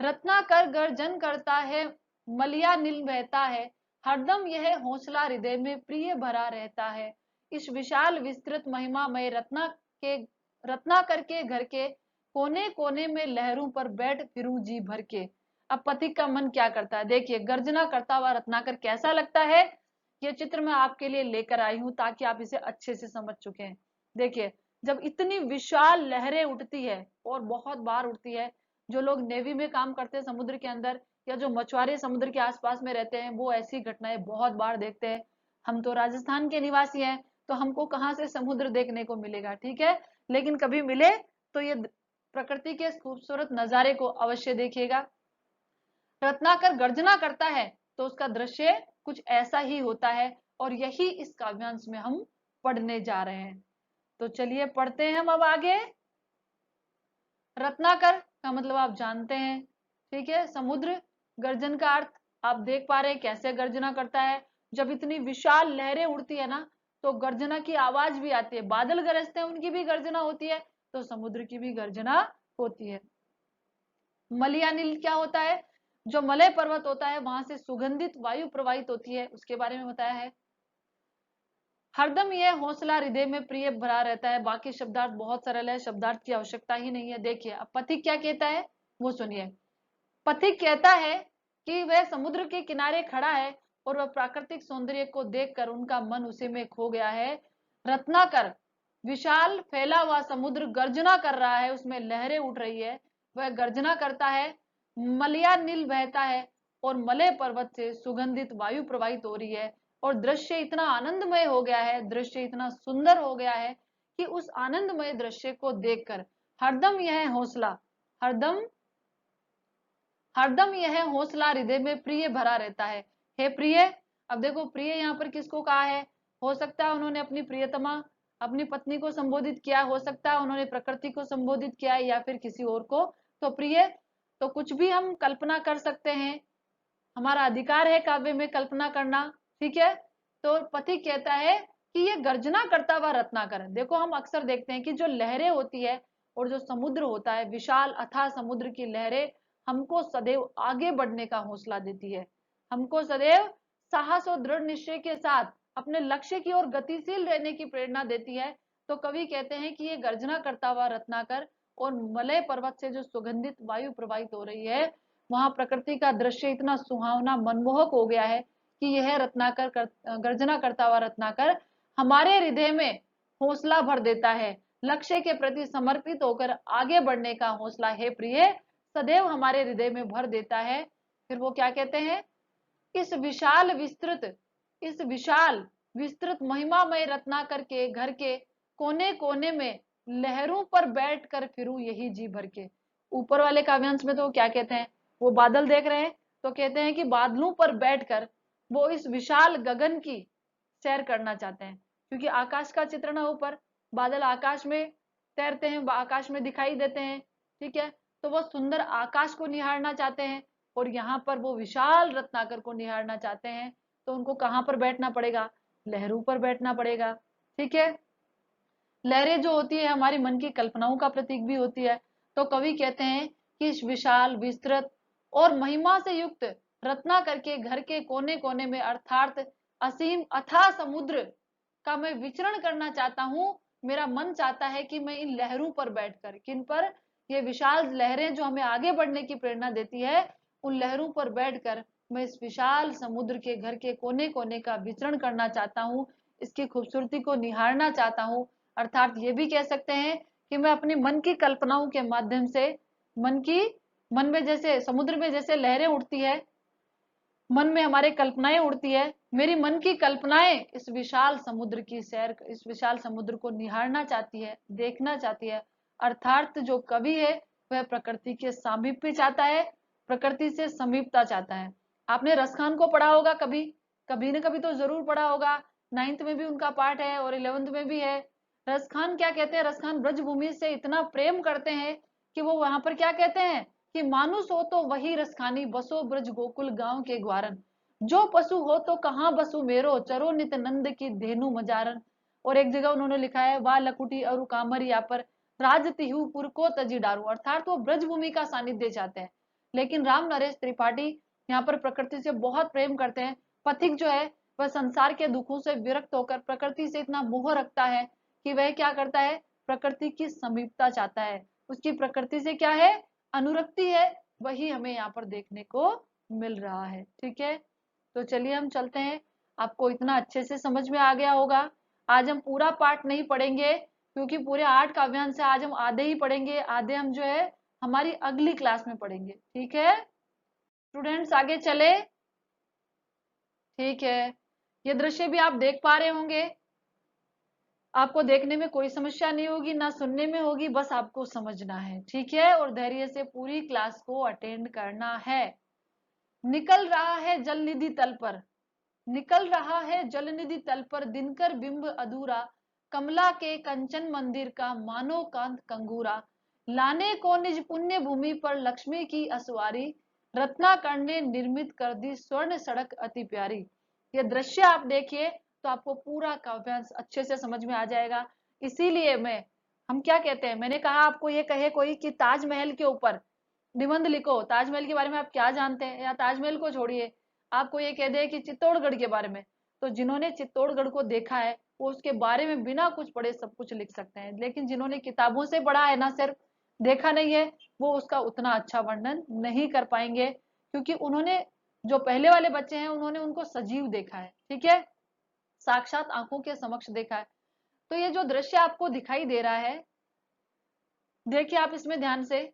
रत्नाकर गर्जन करता है, मलिया नील बहता है, हरदम यह हौसला हृदय में प्रिय भरा रहता है। इस विशाल विस्तृत महिमामय रत्नाकर के घर के कोने कोने में लहरों पर बैठ फिरूं जी भर के। अब पथिक का मन क्या करता है? देखिए, गर्जना करता हुआ रत्नाकर कैसा लगता है, ये चित्र मैं आपके लिए लेकर आई हूं ताकि आप इसे अच्छे से समझ चुके हैं। देखिए, जब इतनी विशाल लहरें उठती है, और बहुत बार उठती है, जो लोग नेवी में काम करते हैं समुद्र के अंदर, या जो मछुआरे समुद्र के आसपास में रहते हैं, वो ऐसी घटनाएं बहुत बार देखते हैं। हम तो राजस्थान के निवासी हैं, तो हमको कहाँ से समुद्र देखने को मिलेगा? ठीक है, लेकिन कभी मिले तो ये प्रकृति के खूबसूरत नजारे को अवश्य देखिएगा। रत्नाकर गर्जना करता है तो उसका दृश्य कुछ ऐसा ही होता है, और यही इस काव्यांश में हम पढ़ने जा रहे हैं। तो चलिए पढ़ते हैं हम अब आगे। रत्नाकर का मतलब आप जानते हैं। ठीक है, समुद्र, गर्जन का अर्थ आप देख पा रहे हैं कैसे गर्जना करता है। जब इतनी विशाल लहरें उड़ती है ना, तो गर्जना की आवाज भी आती है। बादल गरजते हैं, उनकी भी गर्जना होती है, तो समुद्र की भी गर्जना होती है। मलयानिल क्या होता है? जो मलय पर्वत होता है, वहां से सुगंधित वायु प्रवाहित होती है, उसके बारे में बताया है। हरदम यह हौसला हृदय में प्रिय भरा रहता है। बाकी शब्दार्थ बहुत सरल है, शब्दार्थ की आवश्यकता ही नहीं है। देखिए, अब पथिक क्या कहता है वो सुनिए। पथिक कहता है कि वह समुद्र के किनारे खड़ा है और वह प्राकृतिक सौंदर्य को देखकर उनका मन उसी में खो गया है। रत्नाकर, विशाल फैला हुआ समुद्र गर्जना कर रहा है, उसमें लहरें उठ रही है, वह गर्जना करता है। मलया नील बहता है और मलय पर्वत से सुगंधित वायु प्रवाहित हो रही है, और दृश्य इतना आनंदमय हो गया है, दृश्य इतना सुंदर हो गया है कि उस आनंदमय दृश्य को देखकर हरदम यह हौसला, हरदम हरदम यह हौसला हृदय में प्रिय भरा रहता है। हे प्रिय, अब देखो प्रिय यहाँ पर किसको कहा है? हो सकता है उन्होंने अपनी प्रियतमा, अपनी पत्नी को संबोधित किया, हो सकता है उन्होंने प्रकृति को संबोधित किया, या फिर किसी और को। तो प्रिय, तो कुछ भी हम कल्पना कर सकते हैं, हमारा अधिकार है काव्य में कल्पना करना। ठीक है, तो पथिक कहता है कि ये गर्जना करता हुआ रत्नाकर। देखो, हम अक्सर देखते हैं कि जो लहरें होती है और जो समुद्र होता है, विशाल अथाह समुद्र की लहरें हमको सदैव आगे बढ़ने का हौसला देती है, हमको सदैव साहस और दृढ़ निश्चय के साथ अपने लक्ष्य की ओर गतिशील रहने की प्रेरणा देती है। तो कवि कहते हैं कि ये गर्जना करता हुआ रत्नाकर, और मलय पर्वत से जो सुगंधित वायु प्रवाहित हो रही है, वहां प्रकृति का दृश्य इतना सुहावना मनमोहक हो गया है कि यह गर्जना करता हुआ रत्नाकर हमारे हृदय में हौसला भर देता है। लक्ष्य के प्रति समर्पित होकर आगे बढ़ने का हौसला, हे प्रिय, सदैव हमारे हृदय में भर देता है। फिर वो क्या कहते हैं? इस विशाल विस्तृत महिमामय रत्नाकर के घर के कोने कोने में लहरों पर बैठ कर फिरूं यही जी भर के। ऊपर वाले काव्यांश में तो क्या कहते हैं? वो बादल देख रहे हैं, तो कहते हैं कि बादलों पर बैठकर वो इस विशाल गगन की सैर करना चाहते हैं, क्योंकि आकाश का चित्रण है ऊपर, बादल आकाश में तैरते हैं, आकाश में दिखाई देते हैं, ठीक है। तो वो सुंदर आकाश को निहारना चाहते हैं, और यहाँ पर वो विशाल रत्नाकर को निहारना चाहते हैं। तो उनको कहाँ पर बैठना पड़ेगा? लहरों पर बैठना पड़ेगा, ठीक है। लहरें जो होती है हमारी मन की कल्पनाओं का प्रतीक भी होती है। तो कवि कहते हैं कि इस विशाल, विस्तृत और महिमा से युक्त रत्नाकर के घर के कोने कोने में अर्थात असीम अथाह समुद्र का मैं विचरण करना चाहता हूँ। मेरा मन चाहता है कि मैं इन लहरों पर बैठकर, किन पर? ये विशाल लहरें जो हमें आगे बढ़ने की प्रेरणा देती है, उन लहरों पर बैठकर मैं इस विशाल समुद्र के घर के कोने कोने का विचरण करना चाहता हूँ, इसकी खूबसूरती को निहारना चाहता हूँ। अर्थात ये भी कह सकते हैं कि मैं अपनी मन की कल्पनाओं के माध्यम से मन में जैसे समुद्र में जैसे लहरें उठती है, मन में हमारे कल्पनाएं उड़ती है, मेरी मन की कल्पनाएं इस विशाल समुद्र की सैर, इस विशाल समुद्र को निहारना चाहती है, देखना चाहती है। अर्थात जो कवि है वह प्रकृति के सामीप्य चाहता है, प्रकृति से समीपता चाहता है। आपने रसखान को पढ़ा होगा कभी, कभी न कभी तो जरूर पढ़ा होगा। 9th में भी उनका पार्ट है और 11th में भी है। रसखान क्या कहते हैं? रसखान ब्रजभूमि से इतना प्रेम करते हैं कि वो वहां पर क्या कहते हैं कि मानुष हो तो वही रसखानी, बसो ब्रज गोकुल गांव के ग्वारन, जो पशु हो तो कहाँ बसु मेरो, चरो नित नंद की धेनु मजारन। और एक जगह उन्होंने लिखा है, वाह लकुटी अरु कामर या पर राज तिहु पुर को तजी डारू। अर्थात वो ब्रजभूमि का सानिध्य चाहते हैं। लेकिन राम नरेश त्रिपाठी यहाँ पर प्रकृति से बहुत प्रेम करते हैं। पथिक जो है वह संसार के दुखों से विरक्त होकर प्रकृति से इतना मोह रखता है कि वह क्या करता है? प्रकृति की समीपता चाहता है, उसकी प्रकृति से क्या है? अनुरक्ति है। वही हमें यहाँ पर देखने को मिल रहा है, ठीक है। तो चलिए हम चलते हैं। आपको इतना अच्छे से समझ में आ गया होगा। आज हम पूरा पाठ नहीं पढ़ेंगे, क्योंकि पूरे 8 काव्यांश से आज हम आधे ही पढ़ेंगे, आधे हम जो है हमारी अगली क्लास में पढ़ेंगे, ठीक है। स्टूडेंट्स आगे चले, ठीक है। ये दृश्य भी आप देख पा रहे होंगे, आपको देखने में कोई समस्या नहीं होगी, ना सुनने में होगी, बस आपको समझना है, ठीक है। और धैर्य से पूरी क्लास को अटेंड करना है। निकल रहा है जल निधि तल पर, निकल रहा है जल निधि तल पर दिनकर बिंब अधूरा, कमला के कंचन मंदिर का मानो कांत कंगूरा, लाने को निज पुण्य भूमि पर लक्ष्मी की असवारी, रत्नाकर ने निर्मित कर दी स्वर्ण सड़क अति प्यारी। ये दृश्य आप देखिए तो आपको पूरा काव्यांश अच्छे से समझ में आ जाएगा। इसीलिए हम क्या कहते हैं, मैंने कहा आपको ये कहे कोई कि ताजमहल के ऊपर निबंध लिखो, ताजमहल के बारे में आप क्या जानते हैं, या ताजमहल को छोड़िए आपको ये कह दे कि चित्तौड़गढ़ के बारे में, तो जिन्होंने चित्तौड़गढ़ को देखा है वो उसके बारे में बिना कुछ पढ़े सब कुछ लिख सकते हैं। लेकिन जिन्होंने किताबों से पढ़ा है ना, सिर्फ देखा नहीं है, वो उसका उतना अच्छा वर्णन नहीं कर पाएंगे, क्योंकि उन्होंने, जो पहले वाले बच्चे हैं, उन्होंने उनको सजीव देखा है, ठीक है, साक्षात आंखों के समक्ष देखा है। तो ये जो दृश्य आपको दिखाई दे रहा है, देखिए आप इसमें ध्यान से,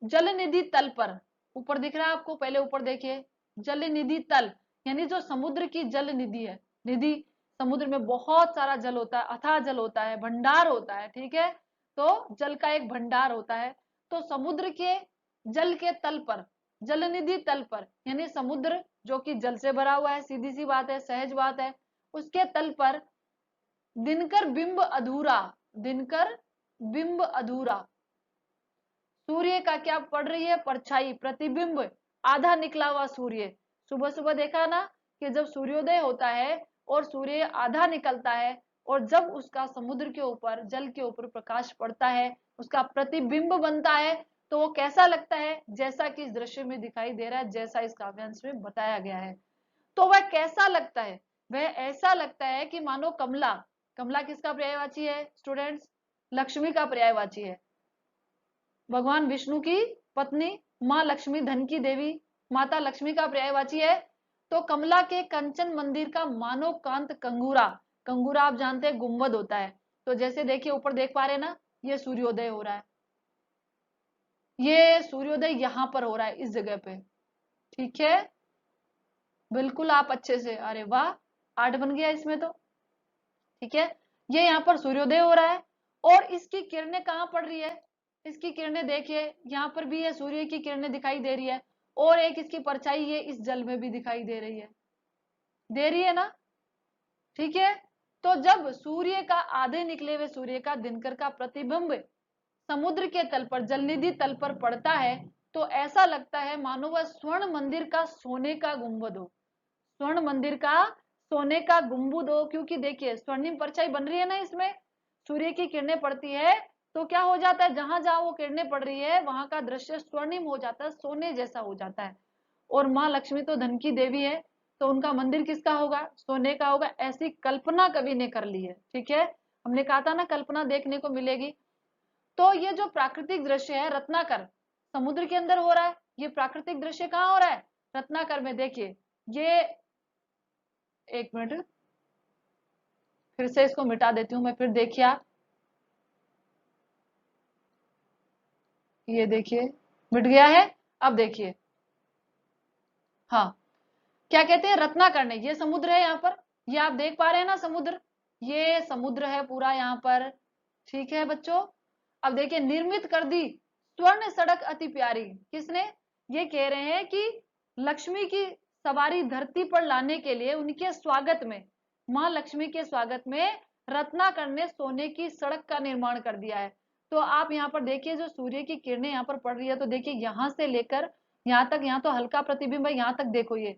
जल निधि तल पर, ऊपर दिख रहा है आपको, पहले ऊपर देखिए, जल निधि तल यानी जो समुद्र की जल निधि है। निधि, समुद्र में बहुत सारा जल होता है, अथाह जल होता है, भंडार होता है, ठीक है। तो जल का एक भंडार होता है। तो समुद्र के जल के तल पर, जल निधि तल पर यानी समुद्र जो कि जल से भरा हुआ है, सीधी सी बात है, सहज बात है, उसके तल पर दिनकर बिंब अधूरा, दिनकर बिंब अधूरा, सूर्य का क्या पड़ रही है? परछाई, प्रतिबिंब, आधा निकला हुआ सूर्य। सुबह सुबह देखा ना कि जब सूर्योदय होता है और सूर्य आधा निकलता है, और जब उसका समुद्र के ऊपर, जल के ऊपर प्रकाश पड़ता है, उसका प्रतिबिंब बनता है, तो वो कैसा लगता है? जैसा कि इस दृश्य में दिखाई दे रहा है, जैसा इस काव्यांश में बताया गया है। तो वह कैसा लगता है? वह ऐसा लगता है कि मानो कमला, कमला किसका पर्यायवाची है स्टूडेंट्स? लक्ष्मी का पर्यायवाची है। भगवान विष्णु की पत्नी माँ लक्ष्मी, धन की देवी माता लक्ष्मी का पर्यायवाची है। तो कमला के कंचन मंदिर का मानो कांत कंगूरा, कंगूरा आप जानते हैं गुंबद होता है। तो जैसे देखिए ऊपर देख पा रहे हैं ना, ये सूर्योदय हो रहा है, ये सूर्योदय यहां पर हो रहा है इस जगह पे, ठीक है। बिल्कुल आप अच्छे से, अरे वाह, 8 बन गया इसमें तो, ठीक है। ये यहाँ पर सूर्योदय हो रहा है, और इसकी किरणें कहाँ पड़ रही है? इसकी किरणें देखिए, यहाँ पर भी ये सूर्य की किरणें दिखाई दे रही है, और एक इसकी परछाई ये इस जल में भी दिखाई दे रही है ना, ठीक है। तो जब सूर्य का आधे निकले हुए सूर्य का दिनकर का प्रतिबिंब समुद्र के तल पर, जलनिधि तल पर पड़ता है, तो ऐसा लगता है मानो वह स्वर्ण मंदिर का सोने का गुंबद हो, स्वर्ण मंदिर का सोने का गुंबद हो। क्योंकि देखिए स्वर्णिम परछाई बन रही है ना, इसमें सूर्य की किरणें पड़ती है तो क्या हो जाता है, जहां जहां वो किरणें पड़ रही है वहां का दृश्य स्वर्णिम हो जाता है, सोने जैसा हो जाता है। और माँ लक्ष्मी तो धन की देवी है, तो उनका मंदिर किसका होगा, सोने का होगा। ऐसी कल्पना कवि ने कर ली है। ठीक है, हमने कहा था ना कल्पना देखने को मिलेगी। तो ये जो प्राकृतिक दृश्य है रत्नाकर, समुद्र के अंदर हो रहा है, ये प्राकृतिक दृश्य कहाँ हो रहा है, रत्नाकर में। देखिए ये, एक मिनट फिर से इसको मिटा देती हूँ मैं, फिर देखिए आप, ये देखिए मिट गया है। अब देखिए, हाँ, क्या कहते हैं, रत्नाकर ने, ये समुद्र है यहाँ पर, ये आप देख पा रहे हैं ना समुद्र, ये समुद्र है पूरा यहाँ पर। ठीक है बच्चों, अब देखिए निर्मित कर दी स्वर्ण सड़क अति प्यारी, किसने, ये कह रहे हैं कि लक्ष्मी की सवारी धरती पर लाने के लिए उनके स्वागत में, माँ लक्ष्मी के स्वागत में रत्नाकर ने सोने की सड़क का निर्माण कर दिया है। तो आप यहाँ पर देखिए जो सूर्य की किरणें यहाँ पर पड़ रही है, तो देखिए यहाँ से लेकर यहाँ तक, यहाँ तो हल्का प्रतिबिंब है, यहाँ तक देखो, ये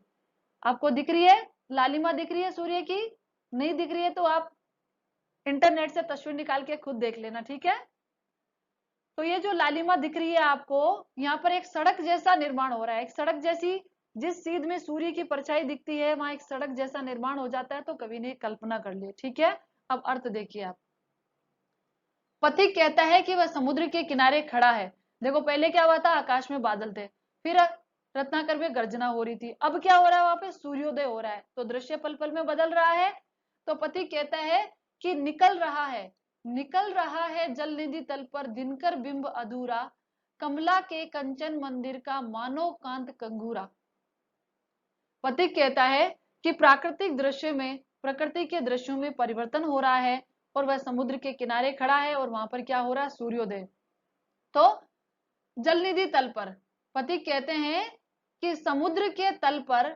आपको दिख रही है, लालिमा दिख रही है सूर्य की, नहीं दिख रही है तो आप इंटरनेट से तस्वीर निकाल के खुद देख लेना। ठीक है, तो ये जो लालिमा दिख रही है आपको, यहाँ पर एक सड़क जैसा निर्माण हो रहा है, एक सड़क जैसी, जिस सीध में सूर्य की परछाई दिखती है वहां एक सड़क जैसा निर्माण हो जाता है, तो कवि ने कल्पना कर ली। ठीक है, अब अर्थ देखिए आप। पथिक कहता है कि वह समुद्र के किनारे खड़ा है। देखो पहले क्या हुआ था, आकाश में बादल थे, फिर रत्नाकर में गर्जना हो रही थी, अब क्या हो रहा है, वहां पे सूर्योदय हो रहा है, तो दृश्य पल पल में बदल रहा है। तो पथिक कहता है कि निकल रहा है जल निधि तल पर दिनकर बिंब अधूरा, कमला के कंचन मंदिर का मानो कांत कंगूरा। पथिक कहता है कि प्राकृतिक दृश्य में, प्रकृति के दृश्यों में परिवर्तन हो रहा है, और वह समुद्र के किनारे खड़ा है और वहां पर क्या हो रहा है, सूर्योदय। तो जलनिधि तल पर पथिक कहते हैं कि समुद्र के तल पर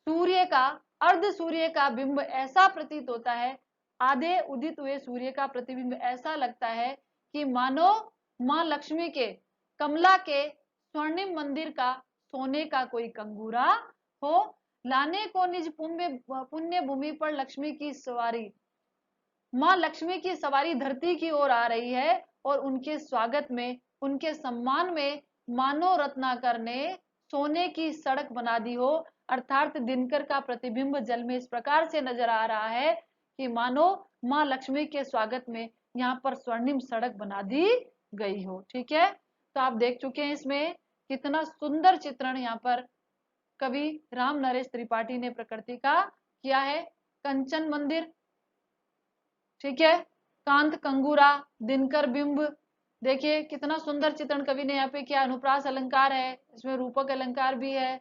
सूर्य का, अर्ध सूर्य का बिंब ऐसा प्रतीत होता है, आधे उदित हुए सूर्य का प्रतिबिंब ऐसा लगता है कि मानो माँ लक्ष्मी के कमला के स्वर्णिम मंदिर का सोने का कोई कंगूरा हो, लाने को निज पुण्य भूमि पर लक्ष्मी की सवारी, माँ लक्ष्मी की सवारी धरती की ओर आ रही है, और उनके स्वागत में, उनके सम्मान में मानो रत्नाकर ने सोने की सड़क बना दी हो। अर्थात दिनकर का प्रतिबिंब जल में इस प्रकार से नजर आ रहा है कि मानो माँ लक्ष्मी के स्वागत में यहाँ पर स्वर्णिम सड़क बना दी गई हो। ठीक है, तो आप देख चुके हैं इसमें कितना सुंदर चित्रण यहाँ पर कवि राम नरेश त्रिपाठी ने प्रकृति का किया है। कंचन मंदिर, ठीक है, कांत कंगूरा, दिनकर बिंब, देखिए कितना सुंदर चित्रण कवि ने यहाँ पे किया। अनुप्रास अलंकार है, इसमें रूपक अलंकार भी है,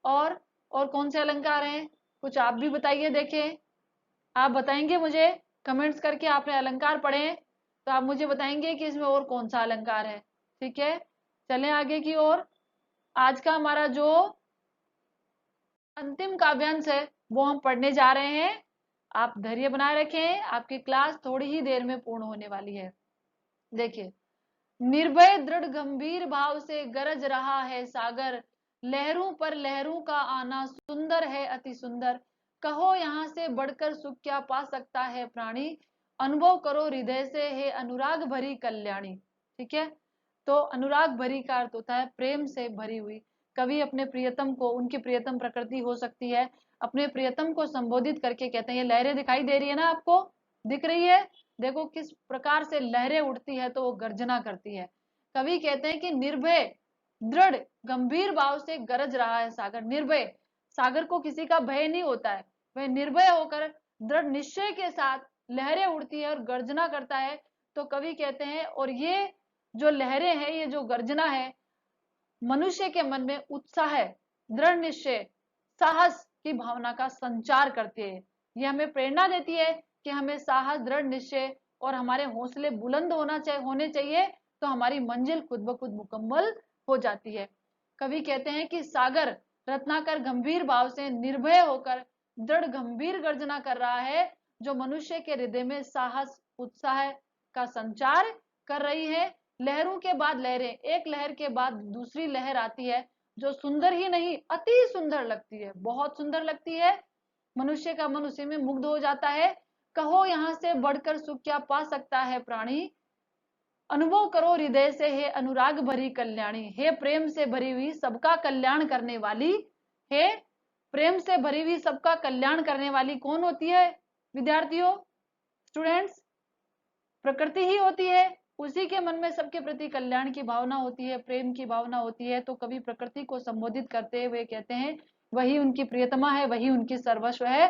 और कौन से अलंकार हैं, कुछ आप भी बताइए। देखिए आप बताएंगे मुझे कमेंट्स करके, आपने अलंकार पढ़े हैं तो आप मुझे बताएंगे कि इसमें और कौन सा अलंकार है। ठीक है, चलें आगे की ओर। आज का हमारा जो अंतिम काव्यांश है वो हम पढ़ने जा रहे हैं। आप धैर्य बनाए रखें, आपकी क्लास थोड़ी ही देर में पूर्ण होने वाली है। देखिए, निर्भय दृढ़ गंभीर भाव से गरज रहा है सागर, लहरों पर लहरों का आना सुंदर है अति सुंदर, कहो यहाँ से बढ़कर सुख क्या पा सकता है प्राणी, अनुभव करो हृदय से है अनुराग भरी कल्याणी। ठीक है, तो अनुराग भरी का अर्थ होता है प्रेम से भरी हुई। कवि अपने प्रियतम को, उनकी प्रियतम प्रकृति हो सकती है, अपने प्रियतम को संबोधित करके कहते हैं, ये लहरें दिखाई दे रही है ना आपको, दिख रही है, देखो किस प्रकार से लहरें उठती है तो वो गर्जना करती है। कवि कहते हैं कि निर्भय दृढ़ गंभीर भाव से गरज रहा है सागर। निर्भय, सागर को किसी का भय नहीं होता है, वह निर्भय होकर दृढ़ निश्चय के साथ लहरें उड़ती है और गर्जना करता है। तो कवि कहते हैं, और ये जो लहरें हैं, ये जो गर्जना है, मनुष्य के मन में उत्साह, दृढ़ निश्चय, साहस की भावना का संचार करती है। ये हमें प्रेरणा देती है कि हमें साहस, दृढ़ निश्चय और हमारे हौसले बुलंद होने चाहिए, तो हमारी मंजिल खुद ब खुद मुकम्मल हो जाती है। कवि कहते हैं कि सागर रत्नाकर गंभीर भाव से निर्भय होकर दृढ़ गंभीर गर्जना कर रहा है, जो मनुष्य के हृदय में साहस उत्साह का संचार कर रही है। लहरों के बाद लहरें, एक लहर के बाद दूसरी लहर आती है, जो सुंदर ही नहीं अति सुंदर लगती है, बहुत सुंदर लगती है। मनुष्य का मन उसी में मुग्ध हो जाता है। कहो यहाँ से बढ़कर सुख क्या पा सकता है प्राणी, अनुभव करो हृदय से हे अनुराग भरी कल्याणी। हे प्रेम से भरी हुई सबका कल्याण करने वाली, हे प्रेम से भरी हुई सबका कल्याण करने वाली कौन होती है विद्यार्थियों, स्टूडेंट्स? प्रकृति ही होती है। उसी के मन में सबके प्रति कल्याण की भावना होती है, प्रेम की भावना होती है। तो कवि प्रकृति को संबोधित करते हुए कहते हैं वही उनकी प्रियतमा है, वही उनकी सर्वस्व है,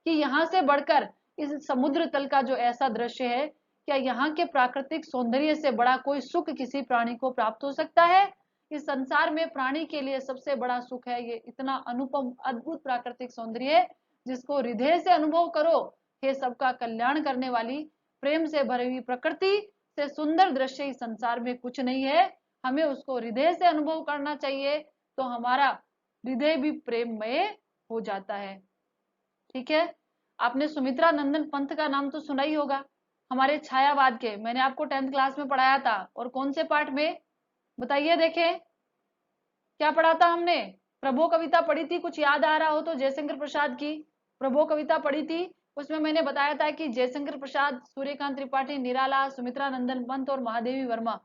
कि यहाँ से बढ़कर इस समुद्र तल का जो ऐसा दृश्य है, क्या यहाँ के प्राकृतिक सौंदर्य से बड़ा कोई सुख किसी प्राणी को प्राप्त हो सकता है? इस संसार में प्राणी के लिए सबसे बड़ा सुख है ये इतना अनुपम अद्भुत प्राकृतिक सौंदर्य, जिसको हृदय से अनुभव करो हे सबका कल्याण करने वाली। प्रेम से भरी हुई प्रकृति से सुंदर दृश्य इस संसार में कुछ नहीं है। हमें उसको हृदय से अनुभव करना चाहिए, तो हमारा हृदय भी प्रेममय हो जाता है। ठीक है, आपने सुमित्रा नंदन पंत का नाम तो सुना ही होगा, हमारे छायावाद के। मैंने आपको 10th क्लास में पढ़ाया था, और कौन से पार्ट में बताइए, देखें क्या पढ़ा था हमने। प्रभो कविता पढ़ी थी, कुछ याद आ रहा हो तो, जयशंकर प्रसाद की प्रभो कविता पढ़ी थी। उसमें मैंने बताया था कि जयशंकर प्रसाद, सूर्यकांत त्रिपाठी, निराला, सुमित्रा नंदन पंत और महादेवी वर्मा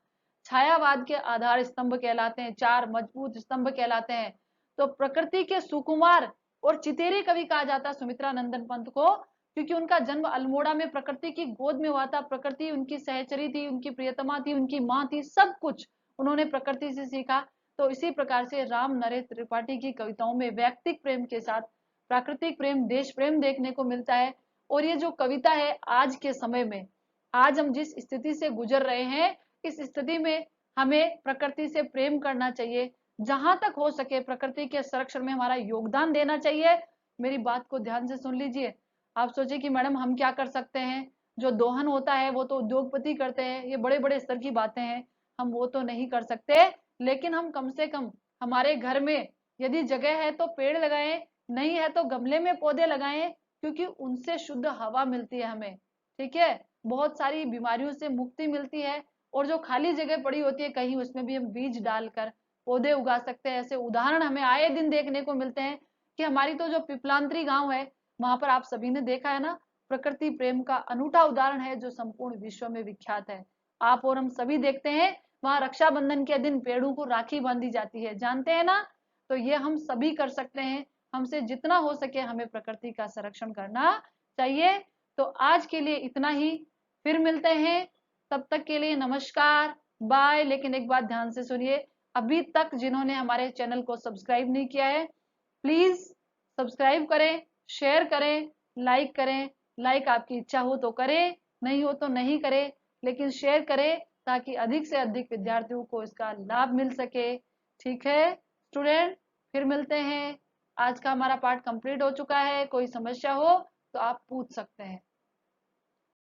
छायावाद के आधार स्तंभ कहलाते हैं, चार मजबूत स्तंभ कहलाते हैं। तो प्रकृति के सुकुमार और चितेरे कवि कहा जाता है सुमित्रा नंदन पंत को, क्योंकि उनका जन्म अल्मोड़ा में प्रकृति की गोद में हुआ था। प्रकृति उनकी सहचरी थी, उनकी प्रियतमा थी, उनकी माँ थी, सब कुछ उन्होंने प्रकृति से सीखा। तो इसी प्रकार से राम नरेश त्रिपाठी की कविताओं में व्यक्तिक प्रेम के साथ प्राकृतिक प्रेम, देश प्रेम देखने को मिलता है। और ये जो कविता है आज के समय में, आज हम जिस स्थिति से गुजर रहे हैं, इस स्थिति में हमें प्रकृति से प्रेम करना चाहिए, जहां तक हो सके प्रकृति के संरक्षण में हमारा योगदान देना चाहिए। मेरी बात को ध्यान से सुन लीजिए। आप सोचे कि मैडम हम क्या कर सकते हैं, जो दोहन होता है वो तो उद्योगपति करते हैं, ये बड़े बड़े स्तर की बातें हैं, हम वो तो नहीं कर सकते। लेकिन हम कम से कम हमारे घर में यदि जगह है तो पेड़ लगाएं, नहीं है तो गमले में पौधे लगाएं, क्योंकि उनसे शुद्ध हवा मिलती है हमें। ठीक है, बहुत सारी बीमारियों से मुक्ति मिलती है। और जो खाली जगह पड़ी होती है कहीं, उसमें भी हम बीज डालकर पौधे उगा सकते हैं। ऐसे उदाहरण हमें आए दिन देखने को मिलते हैं, कि हमारी तो जो पिपलांतरी गांव है, वहां पर आप सभी ने देखा है ना, प्रकृति प्रेम का अनूठा उदाहरण है, जो संपूर्ण विश्व में विख्यात है। आप और हम सभी देखते हैं, वहां रक्षाबंधन के दिन पेड़ों को राखी बांधी जाती है, जानते हैं ना। तो ये हम सभी कर सकते हैं, हमसे जितना हो सके हमें प्रकृति का संरक्षण करना चाहिए। तो आज के लिए इतना ही, फिर मिलते हैं, तब तक के लिए नमस्कार, बाय। लेकिन एक बात ध्यान से सुनिए, अभी तक जिन्होंने हमारे चैनल को सब्सक्राइब नहीं किया है, प्लीज सब्सक्राइब करें, शेयर करें, लाइक करें। लाइक आपकी इच्छा हो तो करें, नहीं हो तो नहीं करें, लेकिन शेयर करें, ताकि अधिक से अधिक विद्यार्थियों को इसका लाभ मिल सके। ठीक है स्टूडेंट, फिर मिलते हैं। आज का हमारा पाठ कंप्लीट हो चुका है, कोई समस्या हो तो आप पूछ सकते हैं।